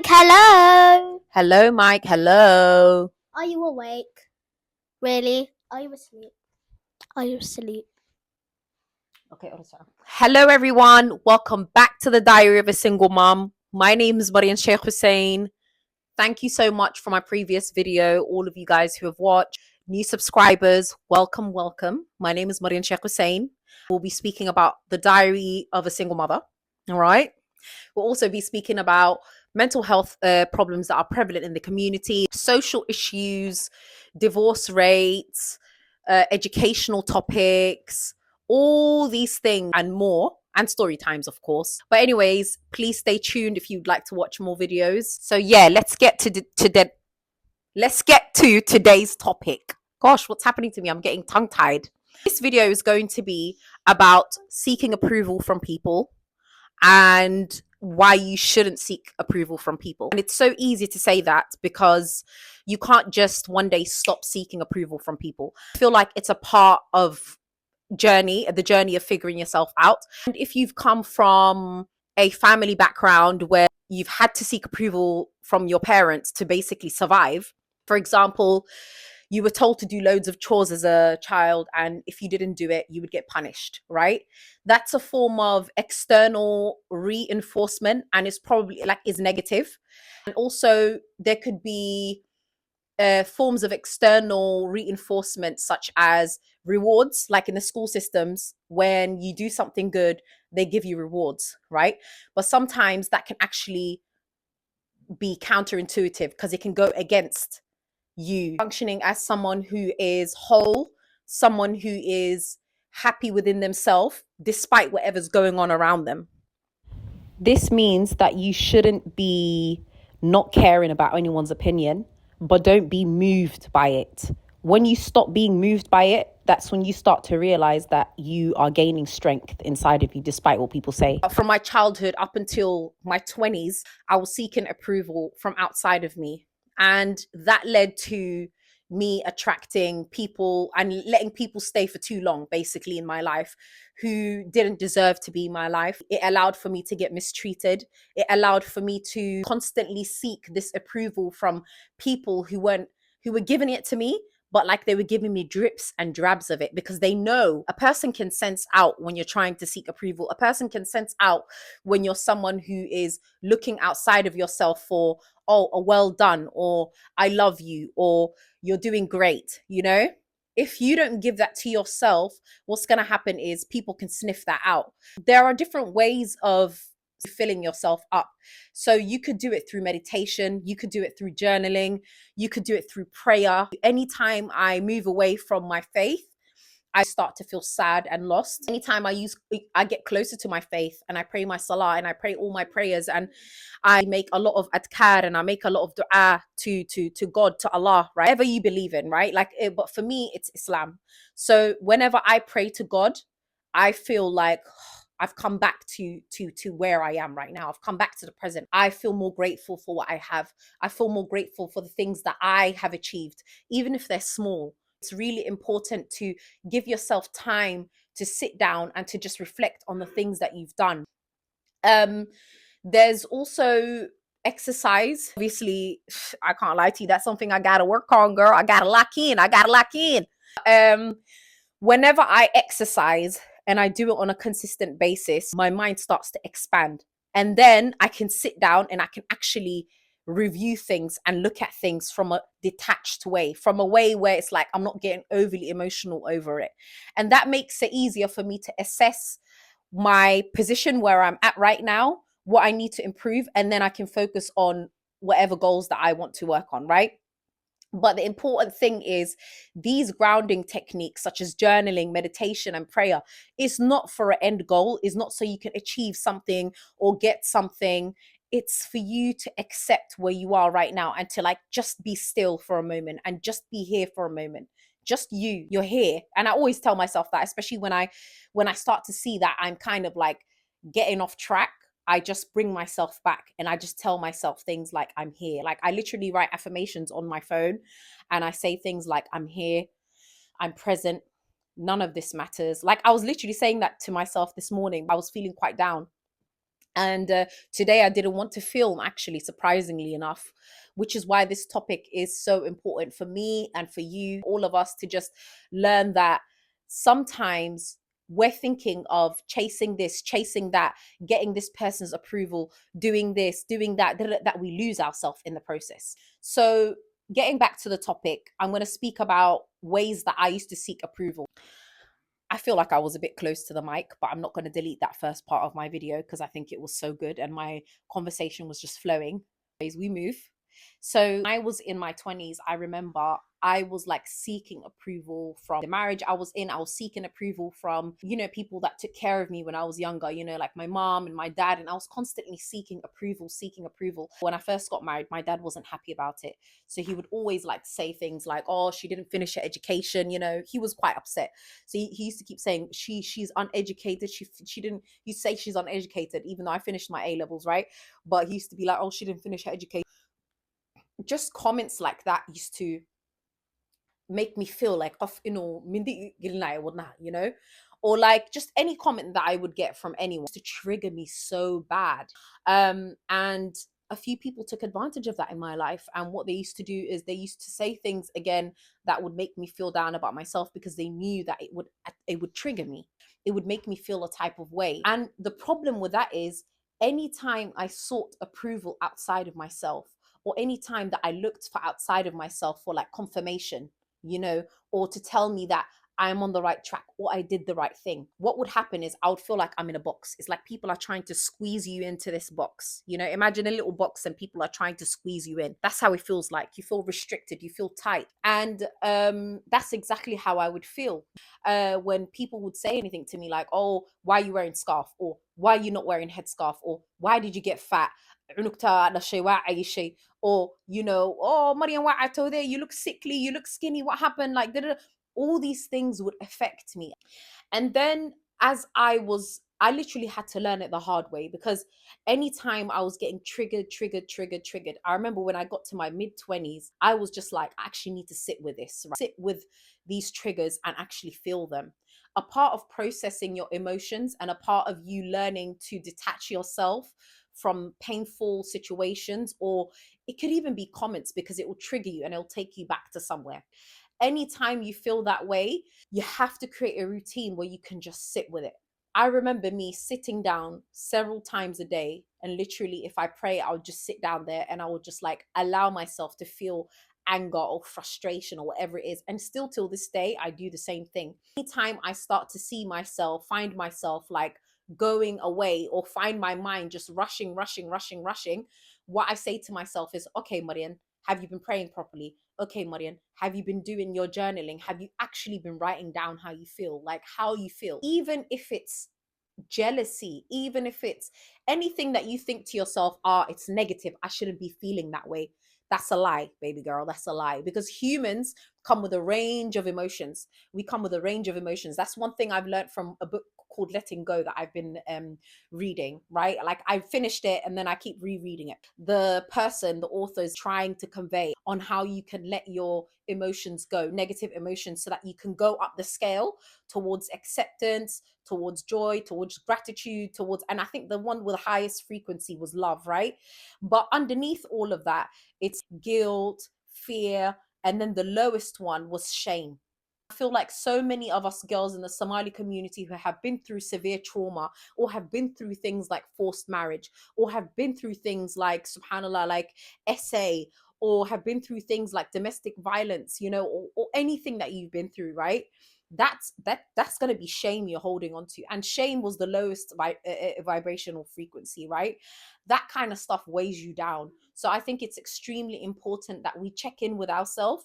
Mike, hello. Hello, Mike. Hello. Are you awake? Really? Are you asleep? Are you asleep? Okay, hello, everyone. Welcome back to the Diary of a Single Mom. My name is Marian Sheikh Hussein. Thank you so much for my previous video. All of you guys who have watched, new subscribers, welcome, welcome. My name is Marian Sheikh Hussein. We'll be speaking about the Diary of a Single Mother. All right. We'll also be speaking about mental health problems that are prevalent in the community, social issues, divorce rates, educational topics, all these things and more, and story times, of course. But anyways, please stay tuned if you'd like to watch more videos. So yeah, let's get to today's topic. Gosh, what's happening to me? I'm getting tongue-tied. This video is going to be about seeking approval from people and why you shouldn't seek approval from people. And it's so easy to say that because you can't just one day stop seeking approval from people. I feel like it's a part of the journey of figuring yourself out. And if you've come from a family background where you've had to seek approval from your parents to basically survive, for example, you were told to do loads of chores as a child, and if you didn't do it, you would get punished, right? That's a form of external reinforcement, and it's probably is negative. And also there could be forms of external reinforcement, such as rewards, like in the school systems. When you do something good, they give you rewards, right? But sometimes that can actually be counterintuitive because it can go against you functioning as someone who is whole, someone who is happy within themselves despite whatever's going on around them. This means that you shouldn't be not caring about anyone's opinion, but don't be moved by it. When you stop being moved by it, that's when you start to realize that you are gaining strength inside of you, despite what people say. From my childhood up until my 20s, I was seeking approval from outside of me. And that led to me attracting people and letting people stay for too long, basically, in my life who didn't deserve to be in my life. It allowed for me to get mistreated. It allowed for me to constantly seek this approval from people who were giving it to me, but like they were giving me drips and drabs of it, because they know a person can sense out when you're trying to seek approval. A person can sense out when you're someone who is looking outside of yourself for, oh, a well done, or I love you, or you're doing great, you know? If you don't give that to yourself, what's going to happen is people can sniff that out. There are different ways of filling yourself up. So you could do it through meditation, you could do it through journaling, you could do it through prayer. Anytime I move away from my faith, I start to feel sad and lost. Anytime I get closer to my faith and I pray my salah and I pray all my prayers and I make a lot of adhkar and I make a lot of dua to God, to Allah, right? Whatever you believe in, right? But for me, it's Islam. So whenever I pray to God, I feel like I've come back to where I am right now. I've come back to the present. I feel more grateful for what I have. I feel more grateful for the things that I have achieved, even if they're small. It's really important to give yourself time to sit down and to just reflect on the things that you've done. There's also exercise. Obviously, I can't lie to you. That's something I gotta work on, girl. I gotta lock in. Whenever I exercise and I do it on a consistent basis, my mind starts to expand. And then I can sit down and I can actually review things and look at things from a detached way, from a way where it's like I'm not getting overly emotional over it. And that makes it easier for me to assess my position where I'm at right now, what I need to improve, and then I can focus on whatever goals that I want to work on, right? But the important thing is these grounding techniques, such as journaling, meditation, and prayer, is not for an end goal, is not so you can achieve something or get something. It's for you to accept where you are right now and to just be still for a moment and just be here for a moment. Just you're here. And I always tell myself that, especially when I start to see that I'm kind of getting off track. I just bring myself back and I just tell myself things like I'm here. Like I literally write affirmations on my phone and I say things like I'm here, I'm present, none of this matters. Like I was literally saying that to myself this morning. I was feeling quite down And today I didn't want to film, actually, surprisingly enough, which is why this topic is so important for me and for you, all of us, to just learn that sometimes we're thinking of chasing this, chasing that, getting this person's approval, doing this, doing that, that we lose ourselves in the process. So, getting back to the topic, I'm going to speak about ways that I used to seek approval. I feel like I was a bit close to the mic, but I'm not going to delete that first part of my video because I think it was so good and my conversation was just flowing. As we move. So I was in my 20s. I remember I was like seeking approval from the marriage I was in. I was seeking approval from, people that took care of me when I was younger, like my mom and my dad. And I was constantly seeking approval, seeking approval. When I first got married, my dad wasn't happy about it. So he would always like say things like, oh, she didn't finish her education. He was quite upset. So he used to keep saying she's uneducated. She didn't. You say she's uneducated, even though I finished my A levels, right? But he used to be like, oh, she didn't finish her education. Just comments like that used to make me feel like, of mindi gilnay whatnot, or like just any comment that I would get from anyone to trigger me so bad. And a few people took advantage of that in my life, and what they used to do is they used to say things again that would make me feel down about myself, because they knew that it would trigger me, it would make me feel a type of way. And the problem with that is, anytime I sought approval outside of myself, or anytime that I looked for outside of myself for like confirmation, or to tell me that I'm on the right track or I did the right thing, what would happen is I would feel like I'm in a box. It's like people are trying to squeeze you into this box. Imagine a little box and people are trying to squeeze you in. That's how it feels like. You feel restricted, you feel tight. And that's exactly how I would feel when people would say anything to me like, oh, why are you wearing scarf? Or why are you not wearing headscarf? Or why did you get fat? Or oh, Mariam, what I told you, you look sickly, you look skinny, what happened? Like, all these things would affect me. And then as I literally had to learn it the hard way, because anytime I was getting triggered, I remember when I got to my mid-20s, I was just like, I actually need to sit with this, right? Sit with these triggers and actually feel them. A part of processing your emotions and a part of you learning to detach yourself from painful situations, or it could even be comments, because it will trigger you and it'll take you back to somewhere. Anytime you feel that way, you have to create a routine where you can just sit with it. I remember me sitting down several times a day, and literally, if I pray, I would just sit down there and I would just like allow myself to feel anger or frustration or whatever it is. And still till this day, I do the same thing. Anytime I start to see myself, find myself like going away, or find my mind just rushing, what I say to myself is, okay, Marian, have you been praying properly? Okay, Marian, have you been doing your journaling? Have you actually been writing down how you feel? Like, how you feel? Even if it's jealousy, even if it's anything that you think to yourself, it's negative, I shouldn't be feeling that way. That's a lie, baby girl. That's a lie. Because humans come with a range of emotions. We come with a range of emotions. That's one thing I've learned from a book called Letting Go that I've been reading, right? Like, I finished it and then I keep rereading it. The author is trying to convey on how you can let your emotions go, negative emotions, so that you can go up the scale towards acceptance, towards joy, towards gratitude, and I think the one with the highest frequency was love, right? But underneath all of that, it's guilt, fear, and then the lowest one was shame. I feel like so many of us girls in the Somali community who have been through severe trauma, or have been through things like forced marriage, or have been through things like, subhanallah, like SA, or have been through things like domestic violence, or anything that you've been through, right? That's going to be shame you're holding on to, and shame was the lowest vibrational frequency, right? That kind of stuff weighs you down. So I think it's extremely important that we check in with ourselves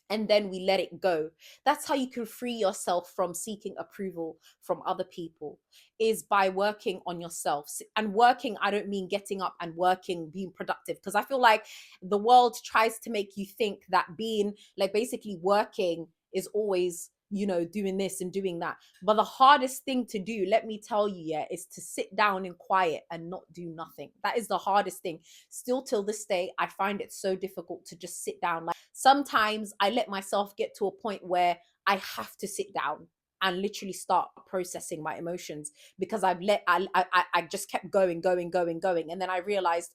and then we let it go. That's how you can free yourself from seeking approval from other people, is by working on yourself. And working, I don't mean getting up and working, being productive, because I feel like the world tries to make you think that being like basically working is always doing this and doing that. But the hardest thing to do, let me tell you, yeah, is to sit down in quiet and not do nothing. That is the hardest thing. Still till this day, I find it so difficult to just sit down. Like, sometimes I let myself get to a point where I have to sit down. and literally start processing my emotions, because I just kept going, and then I realized,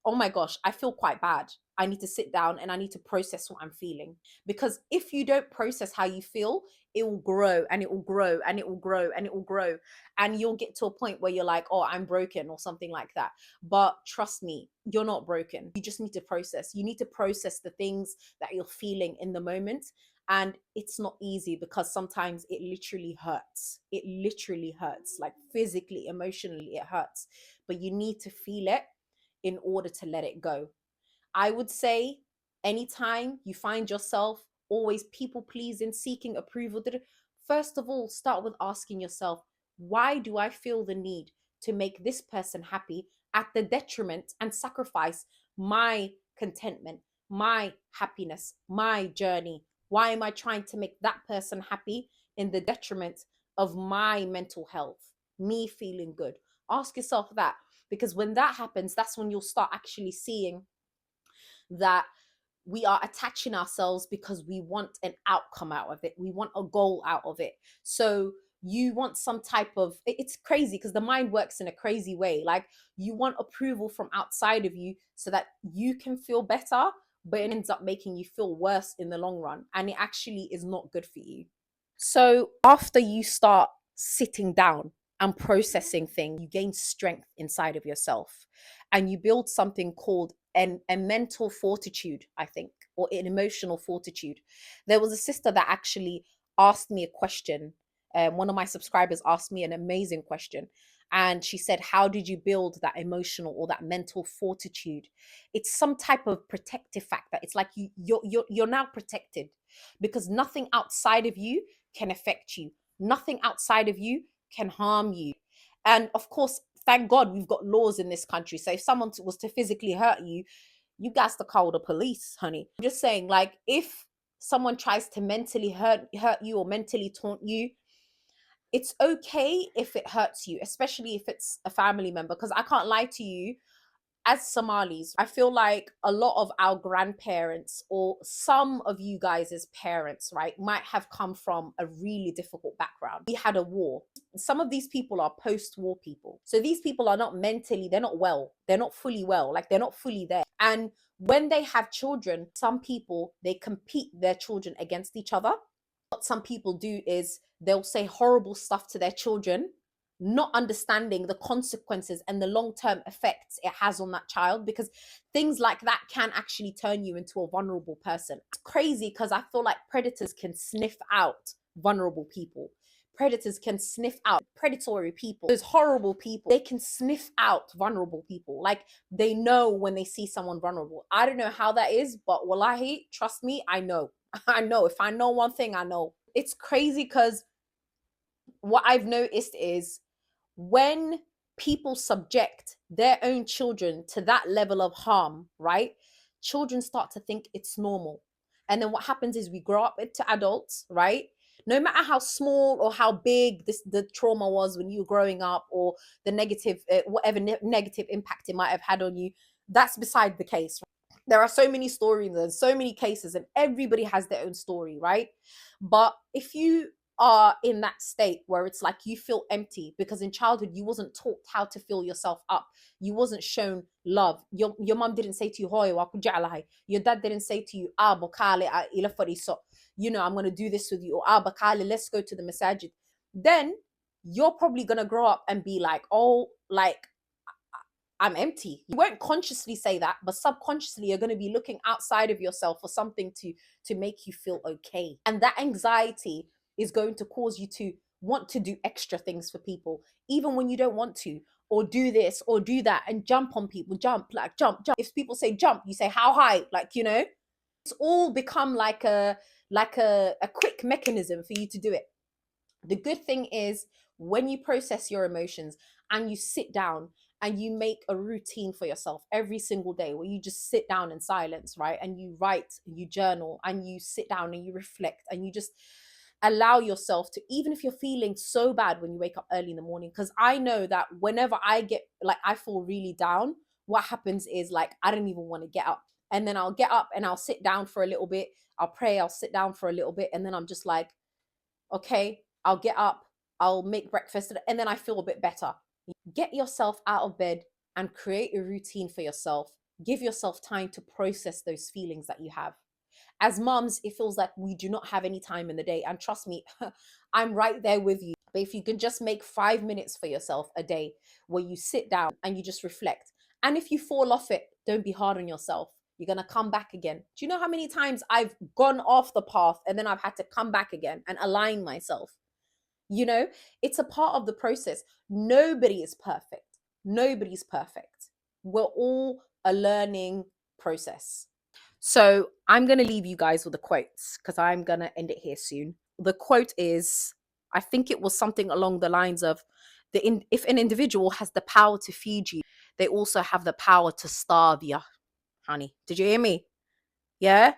oh my gosh, I feel quite bad. I need to sit down and I need to process what I'm feeling. Because if you don't process how you feel, it will grow and it will grow and it will grow and it will grow. And you'll get to a point where you're like, oh, I'm broken or something like that. But trust me, you're not broken. You just need to process. You need to process the things that you're feeling in the moment. And it's not easy, because sometimes it literally hurts. It literally hurts, like physically, emotionally, it hurts. But you need to feel it in order to let it go. I would say anytime you find yourself always people pleasing, seeking approval, first of all, start with asking yourself, why do I feel the need to make this person happy at the detriment and sacrifice my contentment, my happiness, my journey? Why am I trying to make that person happy in the detriment of my mental health, me feeling good? Ask yourself that, because when that happens, that's when you'll start actually seeing that we are attaching ourselves because we want an outcome out of it. We want a goal out of it. So you want some type of, it's crazy because the mind works in a crazy way. Like, you want approval from outside of you so that you can feel better, but it ends up making you feel worse in the long run. And it actually is not good for you. So after you start sitting down and processing things, you gain strength inside of yourself, and you build something called a mental fortitude, I think, or an emotional fortitude. There was a sister that actually asked me a question. One of my subscribers asked me an amazing question. And she said, how did you build that emotional or that mental fortitude? It's some type of protective factor. It's like you're now protected, because nothing outside of you can affect you. Nothing outside of you can harm you. And of course, thank God we've got laws in this country. So if someone was to physically hurt you, you got to call the police, honey. I'm just saying, like, if someone tries to mentally hurt you or mentally taunt you, it's okay if it hurts you, especially if it's a family member. Because I can't lie to you, as Somalis, I feel like a lot of our grandparents, or some of you guys as parents, right, might have come from a really difficult background. We had a war. Some of these people are post-war people. So these people are not mentally, they're not well. They're not fully well. Like, they're not fully there. And when they have children, some people, they compete their children against each other. What some people do is they'll say horrible stuff to their children, not understanding the consequences and the long-term effects it has on that child, because things like that can actually turn you into a vulnerable person. It's crazy because I feel like predators can sniff out vulnerable people. Predators can sniff out predatory people. Those horrible people, they can sniff out vulnerable people. Like, they know when they see someone vulnerable. I don't know how that is, but wallahi, trust me, I know. I know. If I know one thing, I know. It's crazy because what I've noticed is, when people subject their own children to that level of harm, right? Children start to think it's normal. And then what happens is we grow up into adults, right? No matter how small or how big the trauma was when you were growing up, or the negative, whatever negative impact it might have had on you, that's beside the case. There are so many stories and so many cases, and everybody has their own story, right? But if you are in that state where it's like you feel empty because in childhood you wasn't taught how to fill yourself up, you wasn't shown love, your mom didn't say to you, hoy wa kujalahay, your dad didn't say to you, ah bakale ila fariso, you know, I'm going to do this with you, or ah bakale, let's go to the masajid, then you're probably going to grow up and be like, oh, like, I'm empty. You won't consciously say that, but subconsciously you're going to be looking outside of yourself for something to make you feel okay. And that anxiety is going to cause you to want to do extra things for people, even when you don't want to, or do this or do that, and jump on people, jump. If people say jump, you say how high, like, you know, it's all become like a quick mechanism for you to do it. The good thing is, when you process your emotions and you sit down and you make a routine for yourself every single day where you just sit down in silence, right? And you write, you journal, and you sit down and you reflect, and you just allow yourself to, even if you're feeling so bad when you wake up early in the morning, because I know that whenever I get, like, I feel really down, what happens is, like, I don't even want to get up. And then I'll get up and I'll sit down for a little bit. I'll pray, I'll sit down for a little bit. And then I'm just like, okay, I'll get up, I'll make breakfast, and then I feel a bit better. Get yourself out of bed and create a routine for yourself. Give yourself time to process those feelings that you have. As moms, it feels like we do not have any time in the day. And trust me, I'm right there with you. But if you can just make 5 minutes for yourself a day where you sit down and you just reflect. And if you fall off it, don't be hard on yourself. You're going to come back again. Do you know how many times I've gone off the path and then I've had to come back again and align myself? You know, it's a part of the process. Nobody is perfect. Nobody's perfect. We're all a learning process. So I'm going to leave you guys with the quotes because I'm going to end it here soon. The quote is, I think it was something along the lines of, if an individual has the power to feed you, they also have the power to starve you, honey. Did you hear me? Yeah.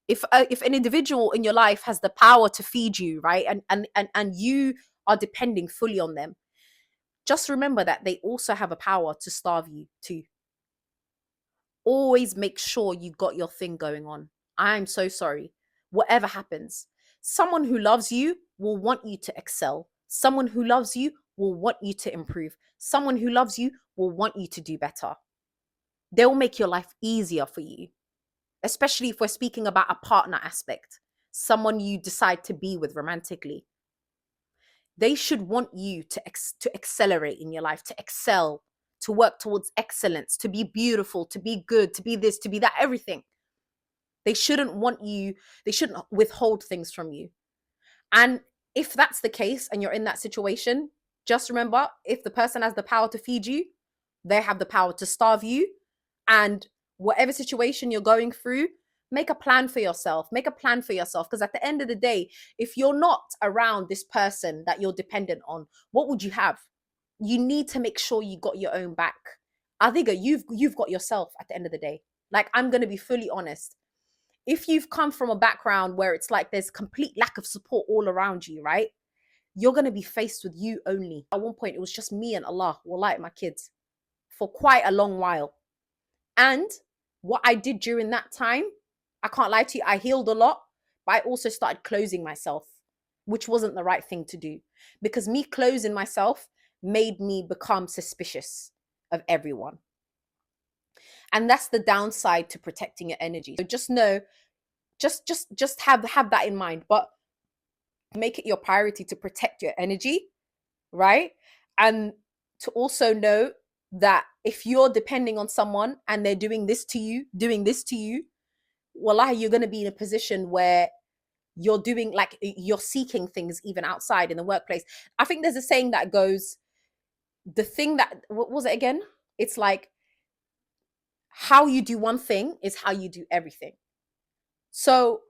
If an individual in your life has the power to feed you, right, and you are depending fully on them, just remember that they also have a power to starve you too. Always make sure you got your thing going on. I'm so sorry. Whatever happens, someone who loves you will want you to excel. Someone who loves you will want you to improve. Someone who loves you will want you to do better. They'll make your life easier for you, especially if we're speaking about a partner aspect, someone you decide to be with romantically. They should want you to accelerate in your life, to excel, to work towards excellence, to be beautiful, to be good, to be this, to be that, everything. They shouldn't withhold things from you. And if that's the case and you're in that situation, just remember, if the person has the power to feed you, they have the power to starve you. And whatever situation you're going through, make a plan for yourself. Make a plan for yourself. Because at the end of the day, if you're not around this person that you're dependent on, what would you have? You need to make sure you got your own back. I think you've got yourself at the end of the day. Like, I'm going to be fully honest. If you've come from a background where it's like there's complete lack of support all around you, right? You're going to be faced with you only. At one point, it was just me and Allah, wallahi, my kids, for quite a long while. And what I did during that time, I can't lie to you, I healed a lot, but I also started closing myself, which wasn't the right thing to do. Because me closing myself made me become suspicious of everyone. And that's the downside to protecting your energy. So just know, just have that in mind, but make it your priority to protect your energy, right? And to also know that if you're depending on someone and they're doing this to you, wallahi, you're going to be in a position where you're doing, like, you're seeking things even outside in the workplace. I think there's a saying that goes, the thing that, what was it again? It's like, how you do one thing is how you do everything. So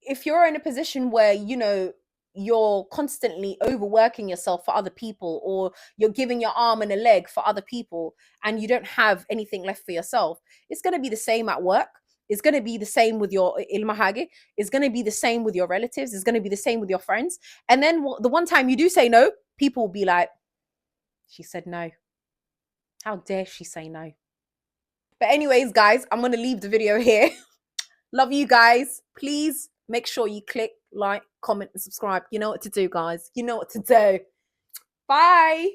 if you're in a position where, you know, you're constantly overworking yourself for other people, or you're giving your arm and a leg for other people, and you don't have anything left for yourself, it's going to be the same at work. It's going to be the same with your ilmahage. It's going to be the same with your relatives. It's going to be the same with your friends. And then the one time you do say no, people will be like, she said no. How dare she say no? But anyways, guys, I'm going to leave the video here. Love you guys. Please make sure you click like, comment, and subscribe. You know what to do, guys. You know what to do. Bye.